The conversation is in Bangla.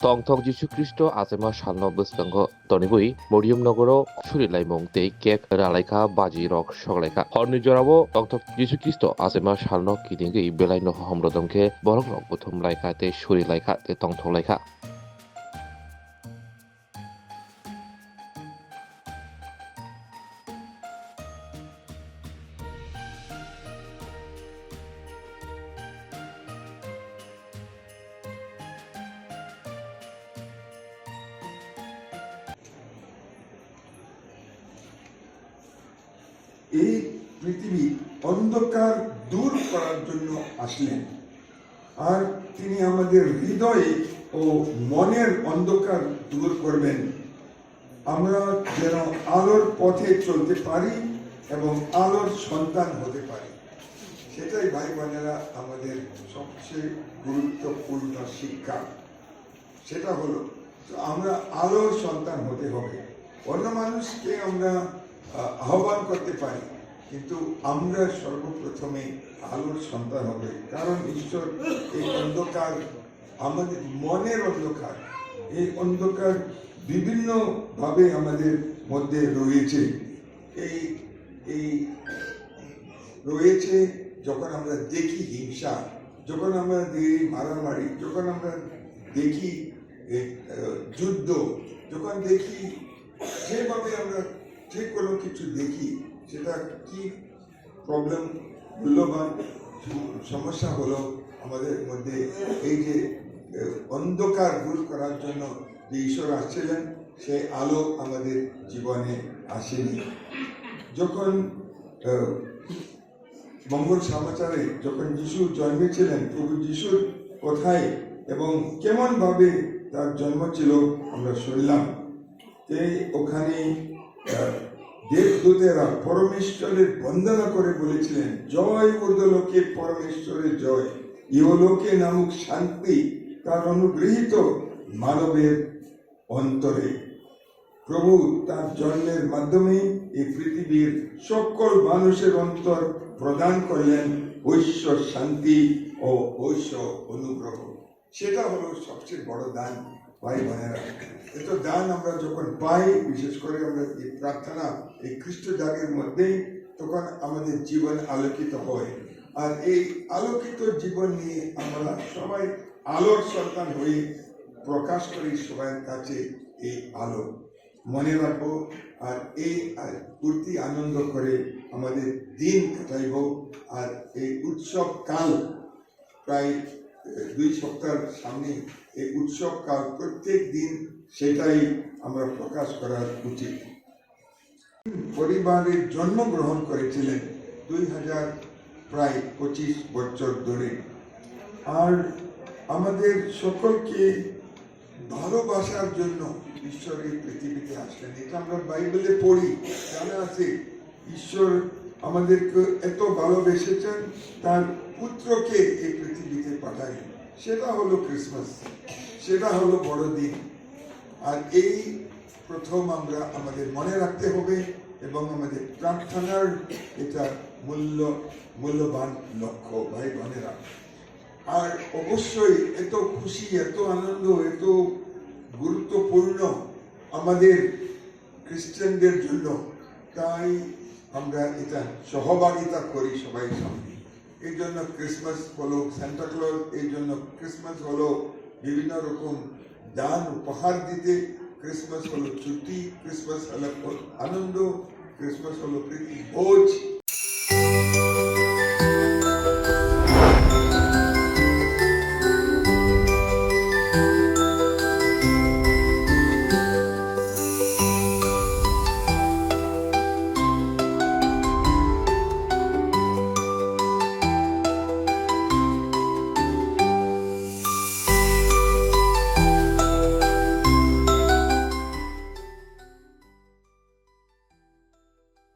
tongthok Jisu Kristo asema salno bwskango tonibui Moriumnogoro surilaimung tei kek ralaika baji rok soklaika horni jorabo tongthok Jisu Kristo asema salno kidingui belaino homrodongke borok rok buthum laika tei surilaika tei tongthok laika এই পৃথিবী অন্ধকার দূর করার জন্য আসলেন আর তিনি আমাদের হৃদয়ে ও মনের অন্ধকার দূর করবেন আমরা যেন আলোর পথে চলতে পারি এবং আলোর সন্তান হতে পারি সেটাই ভাই বোনেরা আমাদের সবচেয়ে গুরুত্বপূর্ণ শিক্ষা সেটা হলো আমরা আলোর সন্তান হতে হবে অন্য মানুষকে আমরা আহ্বান করতে পারি কিন্তু আমরা সর্বপ্রথমে আলোর সন্তান হবে কারণ ঈশ্বর এই অন্ধকার আমাদের মনের অন্ধকার এই অন্ধকার বিভিন্ন ভাবে আমাদের মধ্যে রয়েছে এই রয়েছে যখন আমরা দেখি হিংসা যখন আমরা দেখি মারামারি যখন আমরা দেখি যুদ্ধ যখন দেখি যেভাবে আমরা যে কোনো কিছু দেখি সেটা কি প্রবলেম মূল্যবান সমস্যা হলো আমাদের মধ্যে এই যে অন্ধকার দূর করার জন্য যে ঈশ্বর আসছিলেন সেই আলো আমাদের জীবনে আসেনি যখন মঙ্গল সমাচারে যখন যিশু জন্মেছিলেন প্রভু যিশুর কোথায় এবং কেমন ভাবে তার জন্ম ছিল আমরা শুনলাম ওখানে দেবদূতেরা পরমেশ্বরের বন্দনা করে বলেছিলেন জয় ঊর্ধ্বলোকে পরমেশ্বরের জয় ইহলোকে নামক শান্তি তার অনুগৃহীত মানবের অন্তরে প্রভু তার জন্মের মাধ্যমে এই পৃথিবীর সকল মানুষের অন্তর প্রদান করলেন ঐশ্ব শান্তি ও ঐশ্ব অনুগ্রহ সেটা হলো সবচেয়ে বড় দান ভাই বোনেরা এত দান আমরা যখন পাই বিশেষ করে আমরা এই প্রার্থনা এই খ্রিস্ট জাগের মধ্যে তখন আমাদের জীবন আলোকিত হয় আর এই আলোকিত জীবন নিয়ে আমরা সবাই আলোর সন্তান হয়ে প্রকাশ করি সবার কাছে এই আলো মনে রাখবো আর এই পূর্তি আনন্দ করে আমাদের দিন কাটাইব আর এই উৎসব কাল প্রায় 2 সপ্তাহের সামনে এই উৎসব কাল প্রত্যেক দিন সেটাই আমরা প্রকাশ করার উচিত পরিবারের জন্মগ্রহণ করেছিলেন 2025 বছর ধরে আর আমাদের সকলকে ভালোবাসার জন্য ঈশ্বর এই পৃথিবীতে আসলেন এটা আমরা বাইবেলে পড়ি জানা আছে ঈশ্বর আমাদেরকে এত ভালোবেসেছেন তার পুত্রকে এই পৃথিবীতে পাঠায় সেটা হলো ক্রিসমাস সেটা হলো বড়দিন আর এই প্রথম আমরা আমাদের মনে রাখতে হবে এবং আমাদের প্রার্থনার এটা মূল্যবান লক্ষ্য ভাই বোনেরা আর অবশ্যই এত খুশি এত আনন্দ এত গুরুত্বপূর্ণ আমাদের খ্রিস্টানদের জন্য তাই আমরা এটা সহভাগিতা করি সবাই সঙ্গে এই জন্য ক্রিসমাস হলো সান্টা ক্লজ এই জন্য ক্রিসমাস হলো বিভিন্ন রকম দান উপহার দিতে ক্রিসমাস হলো ছুটি ক্রিসমাস হলো আনন্দ ক্রিসমাস হলো প্রীতি ভোজ